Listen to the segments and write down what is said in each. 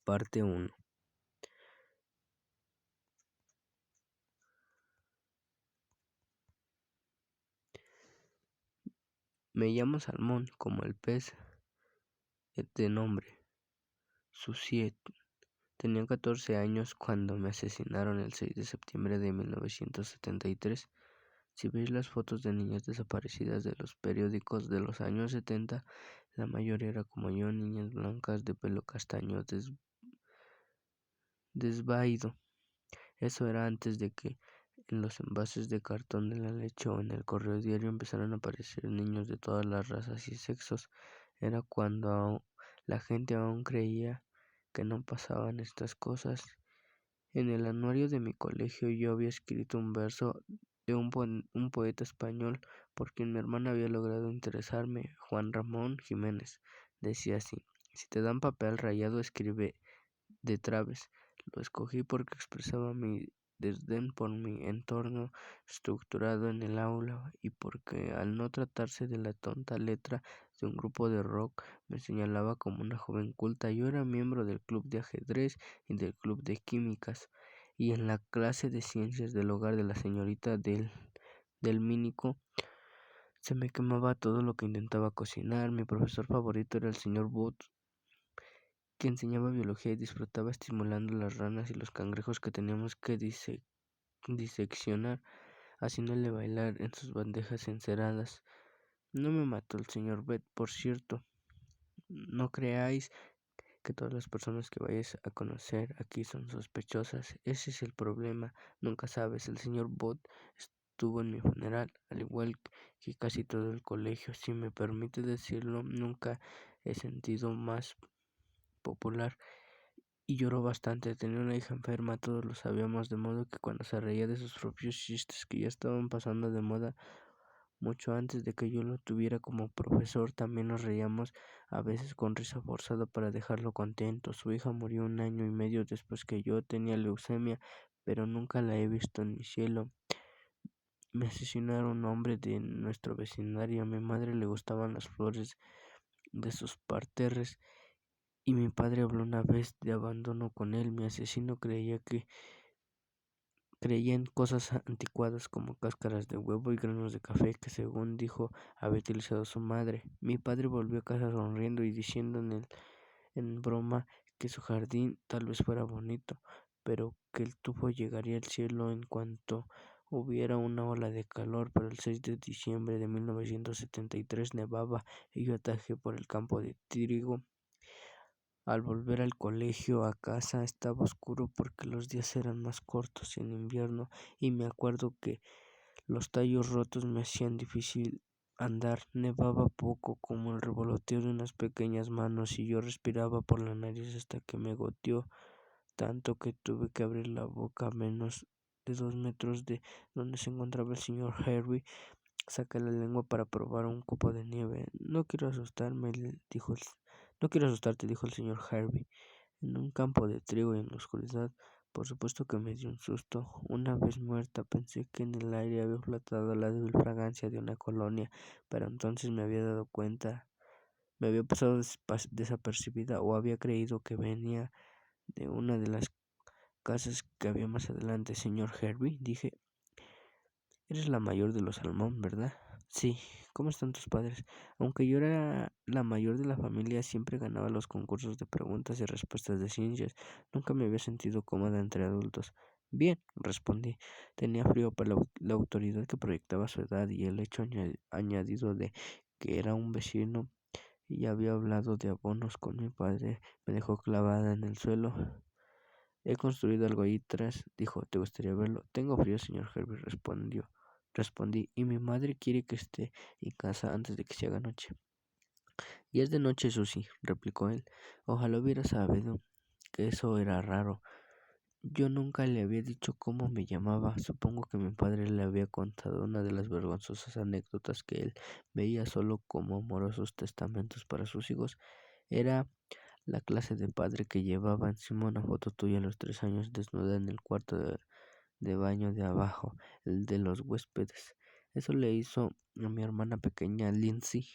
Parte 1. Me llamo Salmón, como el pez de nombre, Suciet. Tenía 14 años cuando me asesinaron el 6 de septiembre de 1973. Si veis las fotos de niñas desaparecidas de los periódicos de los años 70, la mayoría era como yo, niñas blancas de pelo castaño desvaído. Eso era antes de que en los envases de cartón de la leche o en el correo diario empezaran a aparecer niños de todas las razas y sexos. Era cuando la gente aún creía que no pasaban estas cosas. En el anuario de mi colegio yo había escrito un verso de un poeta español por quien mi hermana había logrado interesarme, Juan Ramón Jiménez. Decía así: si te dan papel rayado, escribe de Traves. Lo escogí porque expresaba mi desdén por mi entorno estructurado en el aula y porque al no tratarse de la tonta letra de un grupo de rock me señalaba como una joven culta. Yo era miembro del club de ajedrez y del club de químicas, y en la clase de ciencias del hogar de la señorita del Mínico se me quemaba todo lo que intentaba cocinar. Mi profesor favorito era el señor Booth, que enseñaba biología y disfrutaba estimulando las ranas y los cangrejos que teníamos que diseccionar, haciéndole bailar en sus bandejas enceradas. No me mató el señor Beth, por cierto. No creáis que todas las personas que vayáis a conocer aquí son sospechosas. Ese es el problema. Nunca sabes. El señor Bot estuvo en mi funeral, al igual que casi todo el colegio. Si me permite decirlo, nunca he sentido más popular. Y lloró bastante. Tenía una hija enferma, todos lo sabíamos, de modo que cuando se reía de sus propios chistes que ya estaban pasando de moda mucho antes de que yo lo tuviera como profesor, también nos reíamos, a veces con risa forzada para dejarlo contento. Su hija murió 1 año y medio después que yo. Tenía leucemia, pero nunca la he visto en mi cielo. Me asesinaron un hombre de nuestro vecindario. A mi madre le gustaban las flores de sus parterres y mi padre habló una vez de abandono con él. Mi asesino creía en cosas anticuadas como cáscaras de huevo y granos de café que, según dijo, había utilizado su madre. Mi padre volvió a casa sonriendo y diciendo en broma que su jardín tal vez fuera bonito, pero que el tubo llegaría al cielo en cuanto hubiera una ola de calor. Pero el 6 de diciembre de 1973 nevaba y yo atajé por el campo de trigo. Al volver al colegio, a casa, estaba oscuro porque los días eran más cortos en invierno, y me acuerdo que los tallos rotos me hacían difícil andar. Nevaba poco, como el revoloteo de unas pequeñas manos, y yo respiraba por la nariz hasta que me goteó tanto que tuve que abrir la boca. A menos de 2 metros de donde se encontraba el señor Harvey, saqué la lengua para probar un copo de nieve. No quiero asustarte, dijo el señor Harvey. En un campo de trigo y en la oscuridad, por supuesto que me dio un susto. Una vez muerta, pensé que en el aire había flotado la débil fragancia de una colonia, pero entonces me había dado cuenta, me había pasado desapercibida, o había creído que venía de una de las casas que había más adelante. Señor Harvey, dije, eres la mayor de los Salmón, ¿verdad? Sí. ¿Cómo están tus padres? Aunque yo era la mayor de la familia, siempre ganaba los concursos de preguntas y respuestas de ciencias. Nunca me había sentido cómoda entre adultos. Bien, respondí. Tenía frío, pero la autoridad que proyectaba su edad y el hecho añadido de que era un vecino y había hablado de abonos con mi padre me dejó clavada en el suelo. He construido algo ahí atrás, dijo. ¿Te gustaría verlo? Tengo frío, señor Herbie, respondí, y mi madre quiere que esté en casa antes de que se haga noche. Y es de noche, Susie, replicó él. Ojalá hubiera sabido que eso era raro. Yo nunca le había dicho cómo me llamaba. Supongo que mi padre le había contado una de las vergonzosas anécdotas que él veía solo como amorosos testamentos para sus hijos. Era la clase de padre que llevaba encima una foto tuya a los 3 años desnuda en el cuarto de baño de abajo, el de los huéspedes. Eso le hizo a mi hermana pequeña, Lindsay.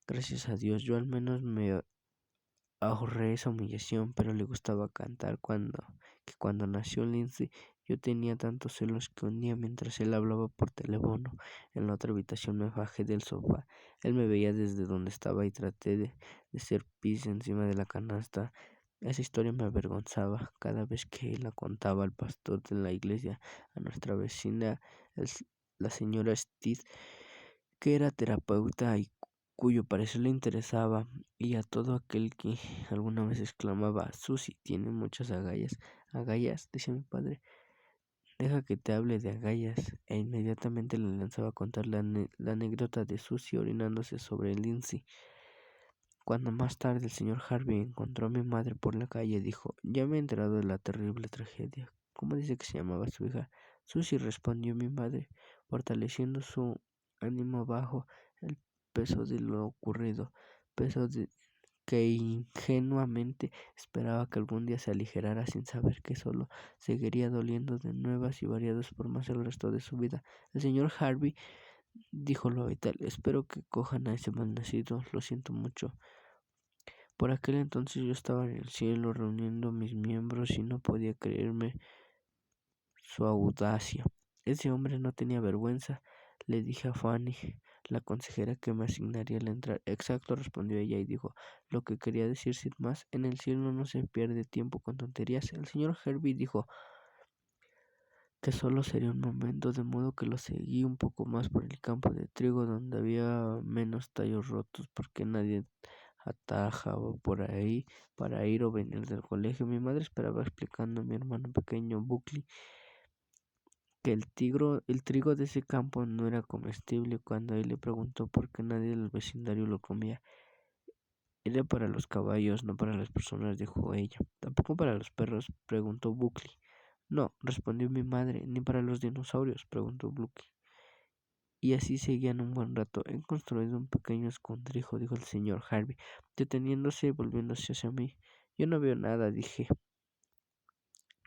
Gracias a Dios, yo al menos me ahorré esa humillación, pero le gustaba cantar cuando nació Lindsay. Yo tenía tantos celos que un día, mientras él hablaba por teléfono en la otra habitación, me bajé del sofá. Él me veía desde donde estaba y traté de ser pis encima de la canasta. Esa historia me avergonzaba cada vez que la contaba al pastor de la iglesia, a nuestra vecina, el la señora Steed, que era terapeuta y cuyo parecer le interesaba, y a todo aquel que alguna vez exclamaba: Susie tiene muchas agallas. Agallas, decía mi padre, deja que te hable de agallas, e inmediatamente le lanzaba a contar la anécdota de Susie orinándose sobre Lindsay. Cuando más tarde el señor Harvey encontró a mi madre por la calle, dijo: ya me he enterado de la terrible tragedia. ¿Cómo dice que se llamaba su hija? Susie, respondió mi madre, fortaleciendo su ánimo bajo el peso de lo ocurrido, peso de que ingenuamente esperaba que algún día se aligerara, sin saber que solo seguiría doliendo de nuevas y variadas formas el resto de su vida. El señor Harvey dijo lo vital: espero que cojan a ese malnacido, lo siento mucho. Por aquel entonces yo estaba en el cielo reuniendo mis miembros y no podía creerme su audacia. Ese hombre no tenía vergüenza. Le dije a Fanny, la consejera, que me asignaría al entrar. Exacto, respondió ella y dijo lo que quería decir sin más. En el cielo no se pierde tiempo con tonterías. El señor Herbie dijo que solo sería un momento, de modo que lo seguí un poco más por el campo de trigo, donde había menos tallos rotos, porque nadie atajaba por ahí para ir o venir del colegio. Mi madre esperaba, explicando a mi hermano pequeño Buckley que el trigo de ese campo no era comestible. Cuando él le preguntó por qué nadie del vecindario lo comía: era para los caballos, no para las personas, dijo ella. ¿Tampoco para los perros?, preguntó Buckley. No, respondió mi madre. ¿Ni para los dinosaurios?, preguntó Buckley. Y así seguían un buen rato. He construido un pequeño escondrijo, dijo el señor Harvey, deteniéndose y volviéndose hacia mí. Yo no veo nada, dije.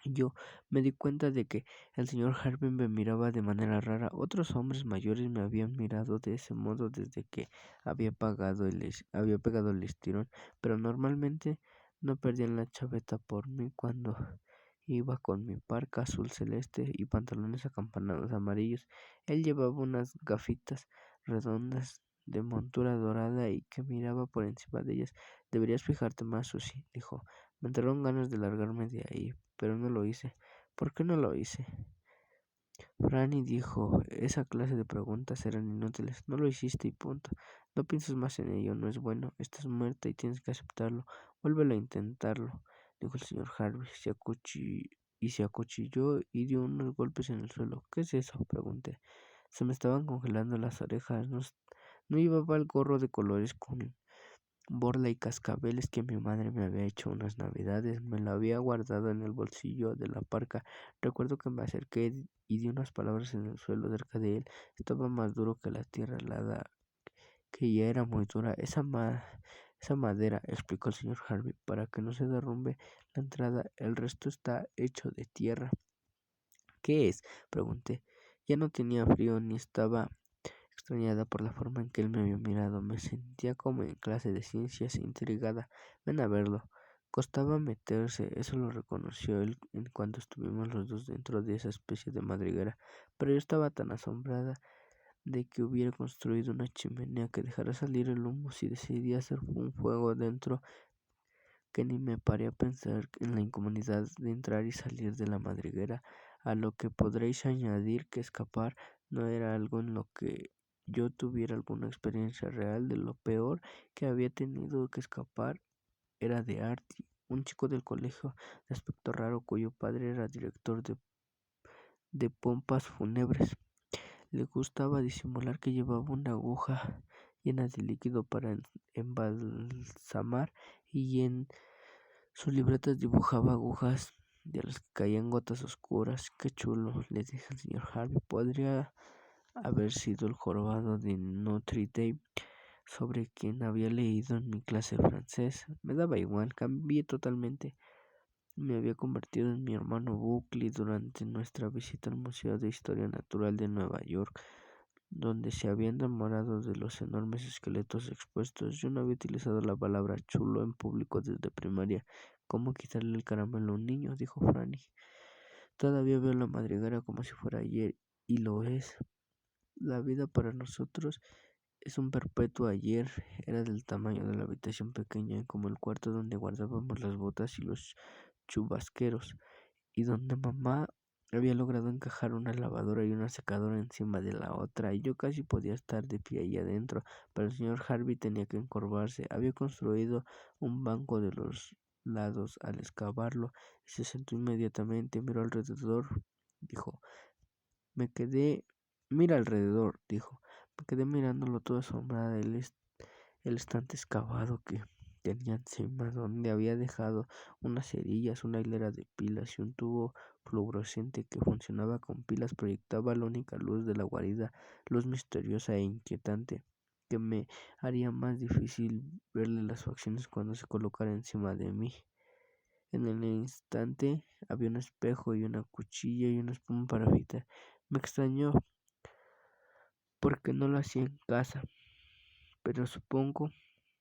Yo me di cuenta de que el señor Harvey me miraba de manera rara. Otros hombres mayores me habían mirado de ese modo desde que había pegado el estirón, pero normalmente no perdían la chaveta por mí cuando iba con mi parca azul celeste y pantalones acampanados amarillos. Él llevaba unas gafitas redondas de montura dorada y que miraba por encima de ellas. Deberías fijarte más, Susie, dijo. Me entraron ganas de largarme de ahí, pero no lo hice. ¿Por qué no lo hice? Franny dijo: esa clase de preguntas eran inútiles. No lo hiciste y punto. No pienses más en ello, no es bueno. Estás muerta y tienes que aceptarlo. Vuélvelo a intentarlo, dijo el señor Harvey. Se acuchilló y dio unos golpes en el suelo. ¿Qué es eso?, pregunté. Se me estaban congelando las orejas. No llevaba el gorro de colores con borla y cascabeles que mi madre me había hecho unas navidades. Me lo había guardado en el bolsillo de la parca. Recuerdo que me acerqué y di unas palabras en el suelo cerca de él. Estaba más duro que la tierra helada, que ya era muy dura. Esa madera, explicó el señor Harvey, para que no se derrumbe la entrada. El resto está hecho de tierra. ¿Qué es?, pregunté. Ya no tenía frío ni estaba extrañada por la forma en que él me había mirado. Me sentía como en clase de ciencias, intrigada. Ven a verlo. Costaba meterse, eso lo reconoció él en cuanto estuvimos los dos dentro de esa especie de madriguera, pero yo estaba tan asombrada de que hubiera construido una chimenea que dejara salir el humo si decidía hacer un fuego dentro, que ni me paré a pensar en la incomodidad de entrar y salir de la madriguera, a lo que podréis añadir que escapar no era algo en lo que yo tuviera alguna experiencia real. De lo peor que había tenido que escapar era de Artie, un chico del colegio de aspecto raro cuyo padre era director de pompas fúnebres. Le gustaba disimular que llevaba una aguja llena de líquido para embalsamar, y en sus libretas dibujaba agujas de las que caían gotas oscuras. Qué chulo, le dije al señor Harvey. Podría haber sido el jorobado de Notre Dame, sobre quien había leído en mi clase de francés. Me daba igual, cambié totalmente. Me había convertido en mi hermano Buckley durante nuestra visita al Museo de Historia Natural de Nueva York. donde se había enamorado de los enormes esqueletos expuestos. Yo no había utilizado la palabra chulo en público desde primaria. ¿Cómo quitarle el caramelo a un niño?, dijo Franny. Todavía veo la madriguera como si fuera ayer, y lo es. La vida para nosotros es un perpetuo ayer. Era del tamaño de la habitación pequeña, como el cuarto donde guardábamos las botas y los chubasqueros, y donde mamá había logrado encajar una lavadora y una secadora encima de la otra, y yo casi podía estar de pie ahí adentro, pero el señor Harvey tenía que encorvarse. Había construido un banco de los lados al excavarlo, y se sentó inmediatamente. Miró alrededor, dijo. Mira alrededor, dijo. Me quedé mirándolo todo asombrada. El estante excavado que tenía encima, donde había dejado unas cerillas, una hilera de pilas y un tubo fluorescente que funcionaba con pilas, proyectaba la única luz de la guarida, luz misteriosa e inquietante, que me haría más difícil verle las facciones cuando se colocara encima de mí. En el instante había un espejo y una cuchilla y una espuma para afeitar. Me extrañó porque no lo hacía en casa, pero supongo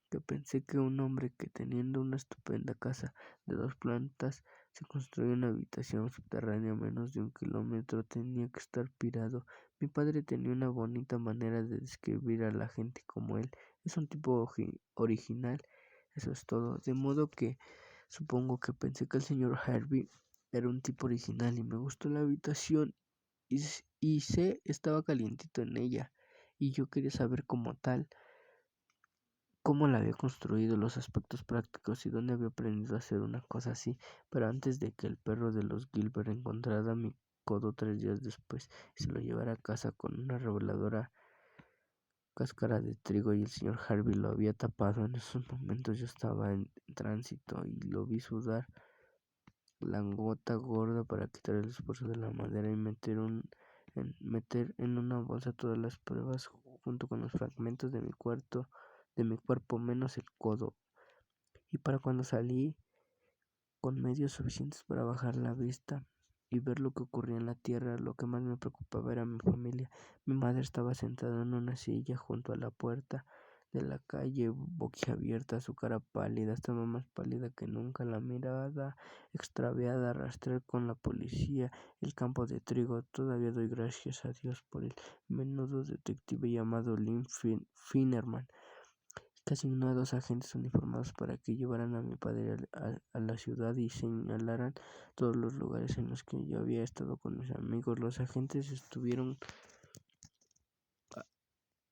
que pensé que un hombre que, teniendo una estupenda casa de 2 plantas, se construyó una habitación subterránea a menos de 1 kilómetro, tenía que estar pirado. Mi padre tenía una bonita manera de describir a la gente como él. Es un tipo original, eso es todo. De modo que supongo que pensé que el señor Harvey era un tipo original, y me gustó la habitación, y estaba calientito en ella, y yo quería saber como tal cómo la había construido, los aspectos prácticos y dónde había aprendido a hacer una cosa así. Pero antes de que el perro de los Gilbert encontrara mi codo 3 días después y se lo llevara a casa con una reveladora cáscara de trigo, y el señor Harvey lo había tapado, en esos momentos yo estaba en tránsito y lo vi sudar la gota gorda para quitar el esfuerzo de la madera y meter en una bolsa todas las pruebas junto con los fragmentos de mi cuerpo menos el codo. Y para cuando salí, con medios suficientes para bajar la vista y ver lo que ocurría en la tierra, lo que más me preocupaba era mi familia. Mi madre estaba sentada en una silla junto a la puerta de la calle, boquiabierta, su cara pálida, estaba más pálida que nunca, la mirada extraviada, rastrear con la policía el campo de trigo. Todavía doy gracias a Dios por el menudo detective llamado Lynn Finnerman, que asignó a 2 agentes uniformados para que llevaran a mi padre a la ciudad y señalaran todos los lugares en los que yo había estado con mis amigos. Los agentes estuvieron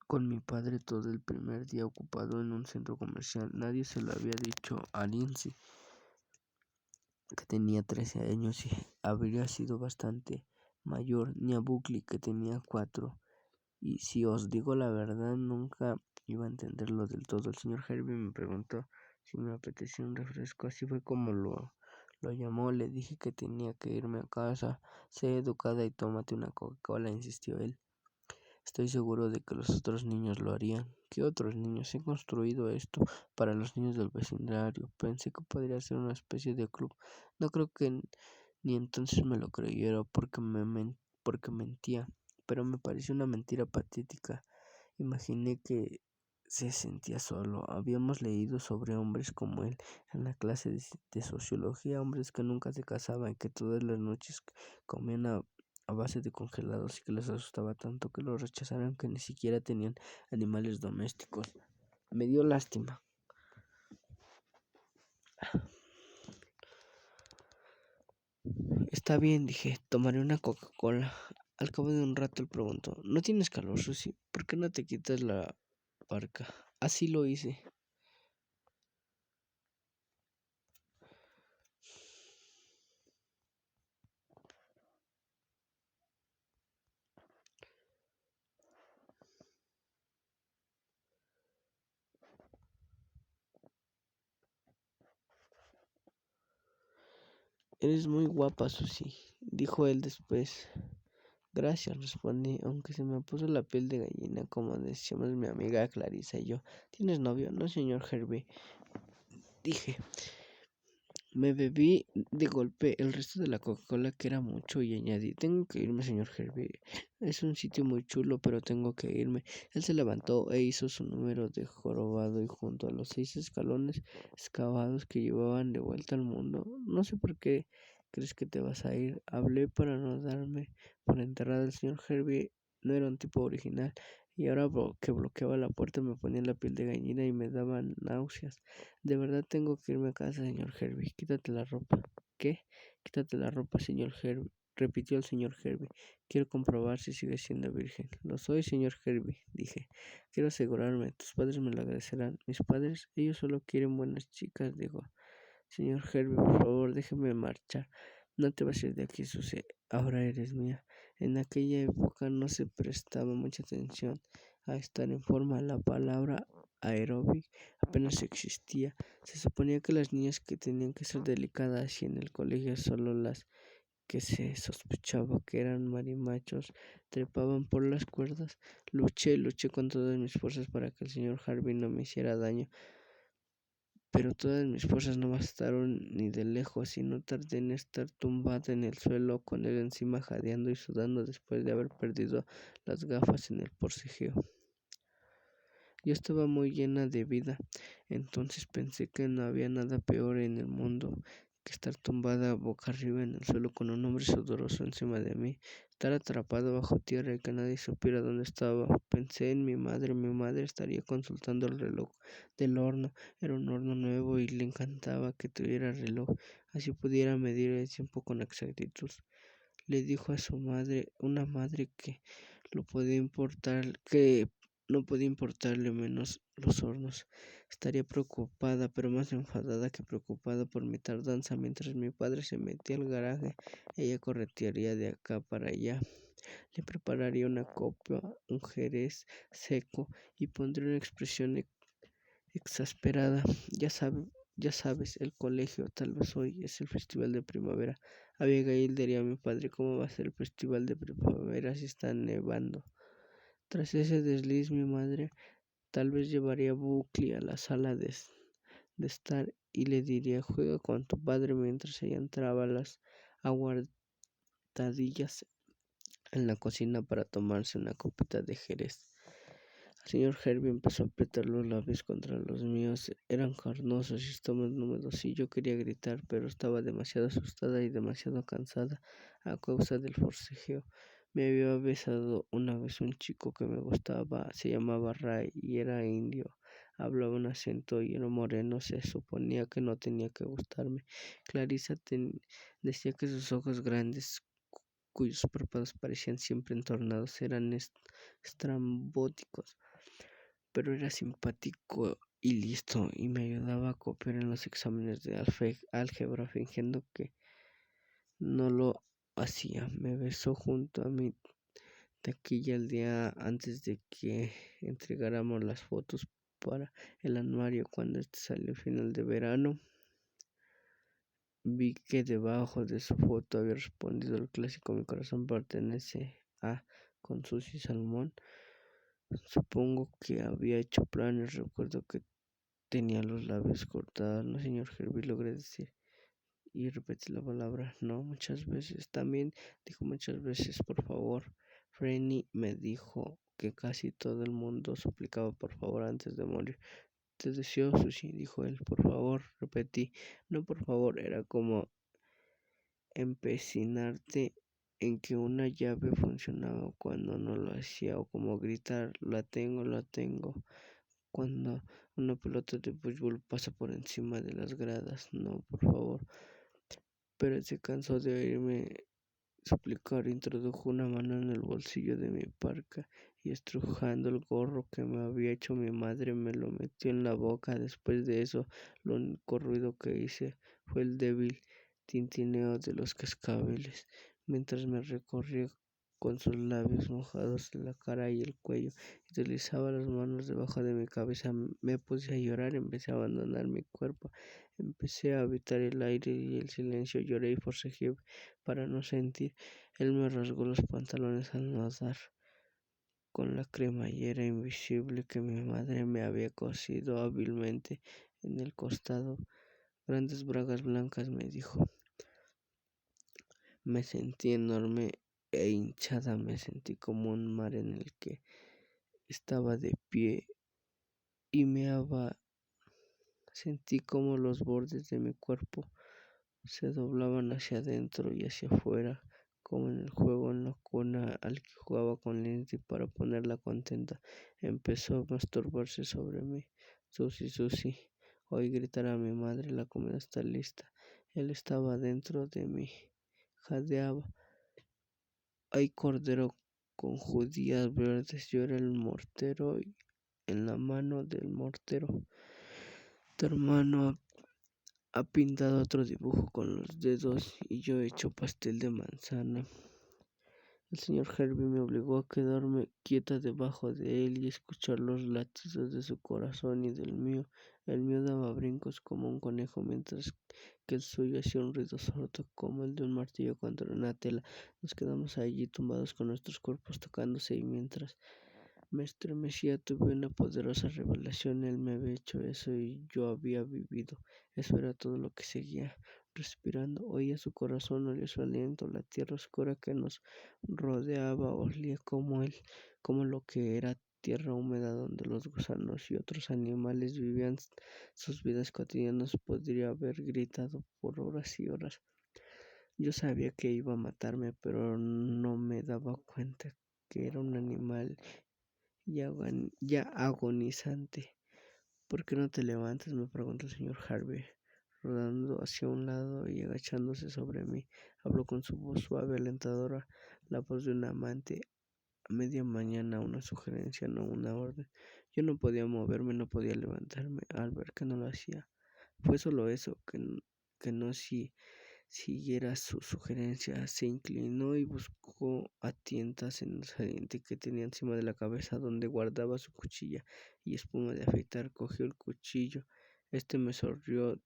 con mi padre todo el primer día ocupado en un centro comercial. Nadie se lo había dicho a Lindsay, que tenía 13 años y habría sido bastante mayor, ni a Buckley, que tenía 4. Y si os digo la verdad, nunca iba a entenderlo del todo. El señor Harvey me preguntó si me apetecía un refresco, así fue como lo llamó. Le dije que tenía que irme a casa. Sé educada y tómate una Coca-Cola, insistió él. Estoy seguro de que los otros niños lo harían. ¿Qué otros niños? He construido esto para los niños del vecindario. Pensé que podría ser una especie de club. No creo que ni entonces me lo creyera porque mentía, pero me pareció una mentira patética. Imaginé que se sentía solo. Habíamos leído sobre hombres como él en la clase de sociología, hombres que nunca se casaban, que todas las noches comían a base de congelados, y que les asustaba tanto que los rechazaran que ni siquiera tenían animales domésticos. Me dio lástima. Está bien, dije, tomaré una Coca-Cola. Al cabo de un rato él preguntó, ¿no tienes calor, Susie? ¿Por qué no te quitas la parca? Así lo hice. Eres muy guapa, Susie, dijo él después. Gracias, respondí, aunque se me puso la piel de gallina, como decíamos mi amiga Clarissa y yo. ¿Tienes novio? No, señor Hervey, dije. Me bebí de golpe el resto de la Coca-Cola, que era mucho, y añadí: tengo que irme, señor Herbie. Es un sitio muy chulo, pero tengo que irme. Él se levantó e hizo su número de jorobado y junto a los 6 escalones excavados que llevaban de vuelta al mundo. No sé por qué crees que te vas a ir. Hablé para no darme por enterrado. El señor Herbie no era un tipo original, y ahora que bloqueaba la puerta me ponía la piel de gallina y me daban náuseas. De verdad tengo que irme a casa, señor Herbie. Quítate la ropa. ¿Qué? Quítate la ropa, señor Herbie, repitió el señor Herbie. Quiero comprobar si sigue siendo virgen. Lo soy, señor Herbie, dije. Quiero asegurarme. Tus padres me lo agradecerán. Mis padres, ellos solo quieren buenas chicas, digo. Señor Herbie, por favor, déjeme marchar. No te vas a ir de aquí, Susie. Ahora eres mía. En aquella época no se prestaba mucha atención a estar en forma. La palabra aeróbic apenas existía. Se suponía que las niñas que tenían que ser delicadas y en el colegio solo las que se sospechaba que eran marimachos trepaban por las cuerdas. Luché con todas mis fuerzas para que el señor Harvey no me hiciera daño, pero todas mis fuerzas no bastaron ni de lejos, y no tardé en estar tumbada en el suelo con él encima, jadeando y sudando después de haber perdido las gafas en el forcejeo. Yo estaba muy llena de vida. Entonces pensé que no había nada peor en el mundo que estar tumbada boca arriba en el suelo con un hombre sudoroso encima de mí, estar atrapado bajo tierra y que nadie supiera dónde estaba. Pensé en mi madre estaría consultando el reloj del horno. Era un horno nuevo y le encantaba que tuviera reloj, así pudiera medir el tiempo con exactitud. Le dijo a su madre, una madre que no podía importarle menos los hornos. Estaría preocupada, pero más enfadada que preocupada por mi tardanza. Mientras mi padre se metía al garaje, ella corretearía de acá para allá. Le prepararía una copa, un jerez seco, y pondría una expresión exasperada. Ya sabes, el colegio, tal vez hoy es el festival de primavera. Abigail diría a mi padre: ¿cómo va a ser el festival de primavera si está nevando? Tras ese desliz, mi madre tal vez llevaría a Buckley a la sala de estar y le diría: juega con tu padre, mientras ella entraba a las aguardadillas en la cocina para tomarse una copita de jerez. El señor Herbie empezó a apretar los labios contra los míos. Eran carnosos y estaban húmedos, y yo quería gritar, pero estaba demasiado asustada y demasiado cansada a causa del forcejeo. Me había besado una vez un chico que me gustaba. Se llamaba Ray y era indio. Hablaba un acento y era moreno. Se suponía que no tenía que gustarme. Clarissa decía que sus ojos grandes, cuyos párpados parecían siempre entornados, eran estrambóticos, pero era simpático y listo, y me ayudaba a copiar en los exámenes de álgebra, fingiendo que no lo hacía. Me besó junto a mi taquilla el día antes de que entregáramos las fotos para el anuario. Cuando este salió al final de verano, vi que debajo de su foto había respondido el clásico: mi corazón pertenece a, con Susie Salmón. Supongo que había hecho planes. Recuerdo que tenía los labios cortados. No, señor Herbie, logré decir. Y repetí la palabra: no, muchas veces. También dijo muchas veces: por favor. Franny me dijo que casi todo el mundo suplicaba por favor antes de morir. Te deseo, Susie, dijo él. Por favor, repetí. No, por favor. Era como empecinarte en que una llave funcionaba cuando no lo hacía, o como gritar: la tengo, cuando una pelota de fútbol pasa por encima de las gradas. No, por favor. Pero se cansó de oírme suplicar. Introdujo una mano en el bolsillo de mi parca y, estrujando el gorro que me había hecho mi madre, me lo metió en la boca. Después de eso, lo único ruido que hice fue el débil tintineo de los cascabeles, mientras me recorría con sus labios mojados la cara y el cuello, y deslizaba las manos debajo de mi cabeza. Me puse a llorar, empecé a abandonar mi cuerpo, empecé a habitar el aire y el silencio. Lloré y forcejeé para no sentir. Él me rasgó los pantalones al nadar con la cremallera invisible que mi madre me había cosido hábilmente en el costado grandes bragas blancas, me dijo. Me sentí enorme e hinchada, me sentí como un mar en el que estaba de pie y meaba. Sentí como los bordes de mi cuerpo se doblaban hacia adentro y hacia afuera, como en el juego en la cuna al que jugaba con Lindsay para ponerla contenta. Empezó a masturbarse sobre mí. Susi, Susi. Oí gritar a mi madre, la comida está lista. Él estaba dentro de mí. Jadeaba. Hay cordero con judías verdes. Yo era el mortero y en la mano del mortero. Tu hermano ha pintado otro dibujo con los dedos y yo he hecho pastel de manzana. El señor Herbie me obligó a quedarme quieta debajo de él y escuchar los latidos de su corazón y del mío. El mío daba brincos como un conejo, mientras que el suyo hacía un ruido sordo como el de un martillo contra una tela. Nos quedamos allí tumbados con nuestros cuerpos tocándose y mientras me estremecía, tuve una poderosa revelación. Él me había hecho eso y yo había vivido. Eso era todo lo que seguía respirando. Oía su corazón, olía su aliento, la tierra oscura que nos rodeaba, olía como él, como lo que era tierra húmeda donde los gusanos y otros animales vivían sus vidas cotidianas. Podría haber gritado por horas y horas. Yo sabía que iba a matarme, pero no me daba cuenta que era un animal ya agonizante. ¿Por qué no te levantas?, me preguntó el señor Harvey, rodando hacia un lado y agachándose sobre mí. Habló con su voz suave, alentadora, la voz de un amante. A media mañana, una sugerencia, no una orden. Yo no podía moverme, no podía levantarme. Al ver que no lo hacía, fue solo eso, que no siguiera su sugerencia. Se inclinó y buscó a tientas en el saliente que tenía encima de la cabeza donde guardaba su cuchilla y espuma de afeitar. Cogió el cuchillo. Este me sonrió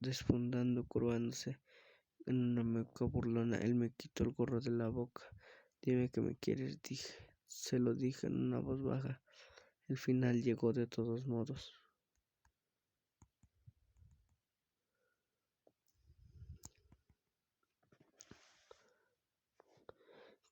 desfundando, curvándose en una mueca burlona. Él me quitó el gorro de la boca. Dime que me quieres, dije. Se lo dije en una voz baja. El final llegó de todos modos.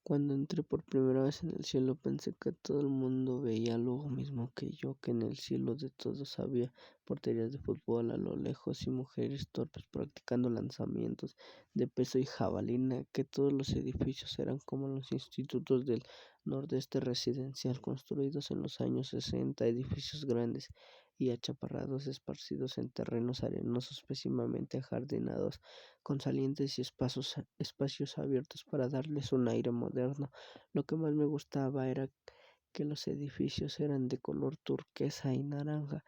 Cuando entré por primera vez en el cielo, pensé que todo el mundo veía lo mismo que yo, que en el cielo de todos había porterías de fútbol a lo lejos y mujeres torpes practicando lanzamientos de peso y jabalina, que todos los edificios eran como los institutos del nordeste residencial construidos en los años 60, edificios grandes y achaparrados esparcidos en terrenos arenosos pésimamente ajardinados con salientes y espacios abiertos para darles un aire moderno. Lo que más me gustaba era que los edificios eran de color turquesa y naranja,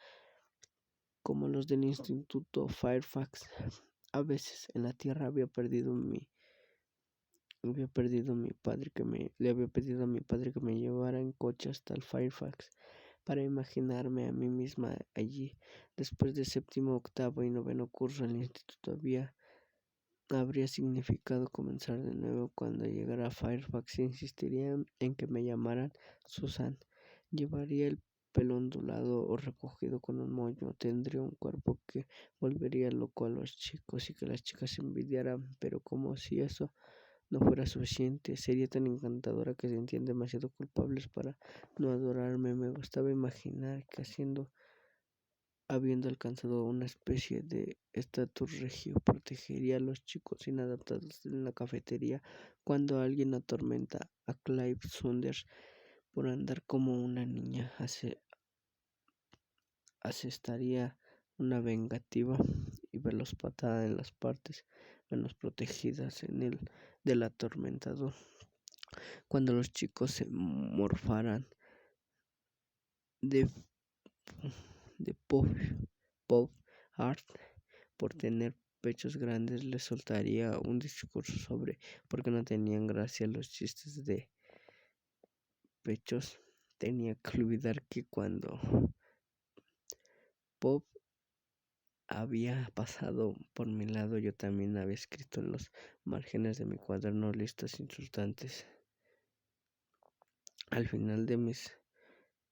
como los del Instituto Fairfax. A veces en la tierra le había pedido a mi padre que me llevara en coche hasta el Fairfax para imaginarme a mí misma allí. Después de séptimo, octavo y noveno curso, el instituto habría significado comenzar de nuevo. Cuando llegara a Fairfax, insistiría en que me llamaran Susan. Llevaría el pelo ondulado o recogido con un moño. Tendría un cuerpo que volvería loco a los chicos y que las chicas envidiaran, pero como si eso no fuera suficiente, sería tan encantadora que se sentían demasiado culpables para no adorarme. Me gustaba imaginar que habiendo alcanzado una especie de estatus regio, protegería a los chicos inadaptados en la cafetería. Cuando alguien atormenta a Clive Saunders por andar como una niña, asestaría una vengativa y veloz patada en las partes menos protegidas del atormentador. Cuando los chicos se morfaran de, de pop art por tener pechos grandes, les soltaría un discurso sobre por qué no tenían gracia los chistes de pechos. Tenía que olvidar que cuando Pop había pasado por mi lado, yo también había escrito en los márgenes de mi cuaderno listas insultantes. Al final de mis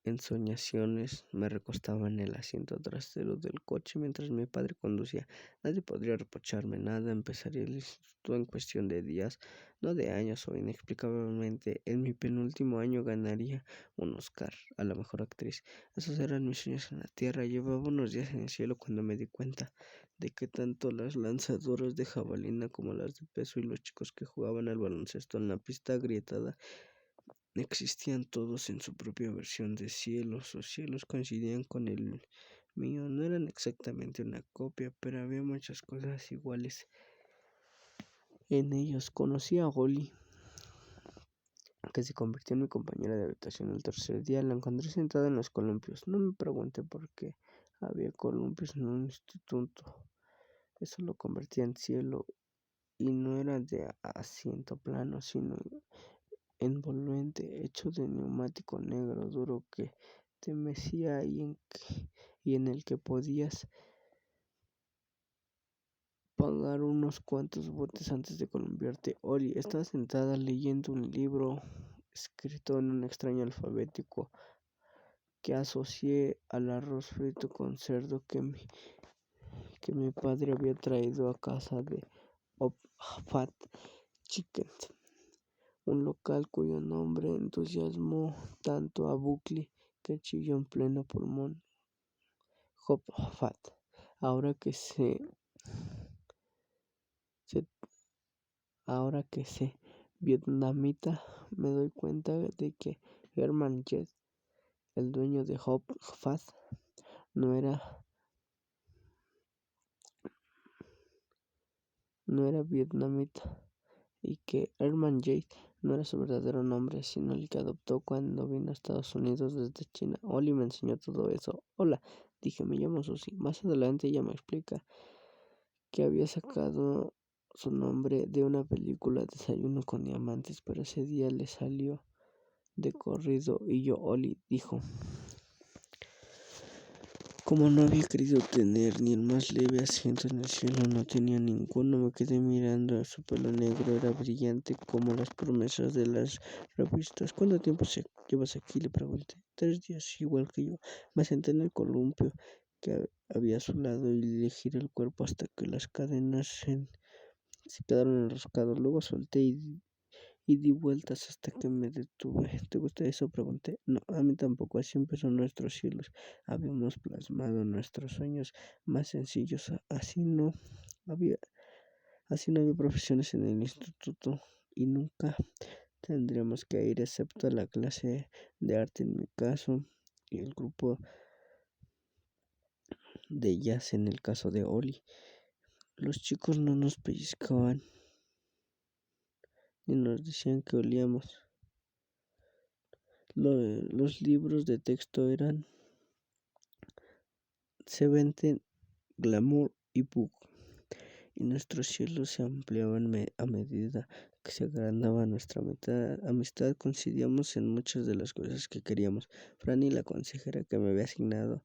ensoñaciones me recostaba en el asiento trasero del coche mientras mi padre conducía. Nadie podría reprocharme nada. Empezaría el instituto en cuestión de días, no de años, o inexplicablemente en mi penúltimo año ganaría un Oscar a la mejor actriz. Esos eran mis sueños en la tierra. Llevaba unos días en el cielo cuando me di cuenta de que tanto las lanzadoras de jabalina como las de peso y los chicos que jugaban al baloncesto en la pista agrietada existían todos en su propia versión de cielos. Sus cielos coincidían con el mío. No eran exactamente una copia, pero había muchas cosas iguales en ellos. Conocí a Holly, que se convirtió en mi compañera de habitación el tercer día. La encontré sentada en los columpios. No me pregunté por qué había columpios en un instituto. Eso lo convertía en cielo, y no era de asiento plano, sino envolvente, hecho de neumático negro duro que te mecía y en el que podías pagar unos cuantos botes antes de columpiarte. Oli estaba sentada leyendo un libro escrito en un extraño alfabético que asocié al arroz frito con cerdo que mi padre había traído a casa de Fat Chicken, un local cuyo nombre entusiasmó tanto a Buckley que chilló en pleno pulmón. Hop Fat. Ahora que se- ahora que sé vietnamita, me doy cuenta de que Herman Jet, el dueño de Hop Fat, no era vietnamita, y que Herman Jade no era su verdadero nombre, sino el que adoptó cuando vino a Estados Unidos desde China. Oli me enseñó todo eso. Hola, dije, me llamo Susie. Más adelante ella me explica que había sacado su nombre de una película, Desayuno con Diamantes, pero ese día le salió de corrido. Y yo, Oli, dijo. Como no había querido tener ni el más leve asiento en el cielo, no tenía ninguno. Me quedé mirando. Su pelo negro era brillante como las promesas de las revistas. ¿Cuánto tiempo llevas aquí?, le pregunté. 3 días, igual que yo. Me senté en el columpio que había a su lado y le giré el cuerpo hasta que las cadenas se quedaron enroscadas. Luego solté y di vueltas hasta que me detuve. ¿Te gusta eso?, pregunté. No, a mí tampoco. Así empezó nuestros cielos. Habíamos plasmado nuestros sueños más sencillos. Así no había profesiones en el instituto y nunca tendríamos que ir, excepto a la clase de arte en mi caso y el grupo de jazz en el caso de Oli. Los chicos no nos pellizcaban y nos decían que olíamos. Los libros de texto eran Seventeen, Glamour y Book, y nuestros cielos se ampliaban a medida que se agrandaba nuestra amistad. Coincidíamos en muchas de las cosas que queríamos. Franny, la consejera que me había asignado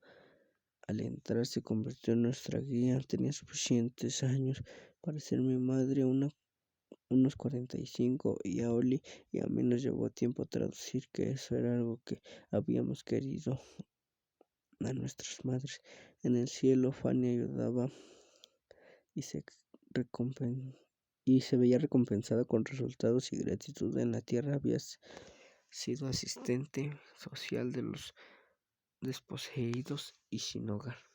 al entrar, se convirtió en nuestra guía. Tenía suficientes años para ser mi madre, unos 45, y a Oli y a mí nos llevó tiempo traducir que eso era algo que habíamos querido a nuestras madres. En el cielo, Fanny ayudaba y se veía recompensada con resultados y gratitud. En la tierra había sido asistente social de los desposeídos y sin hogar.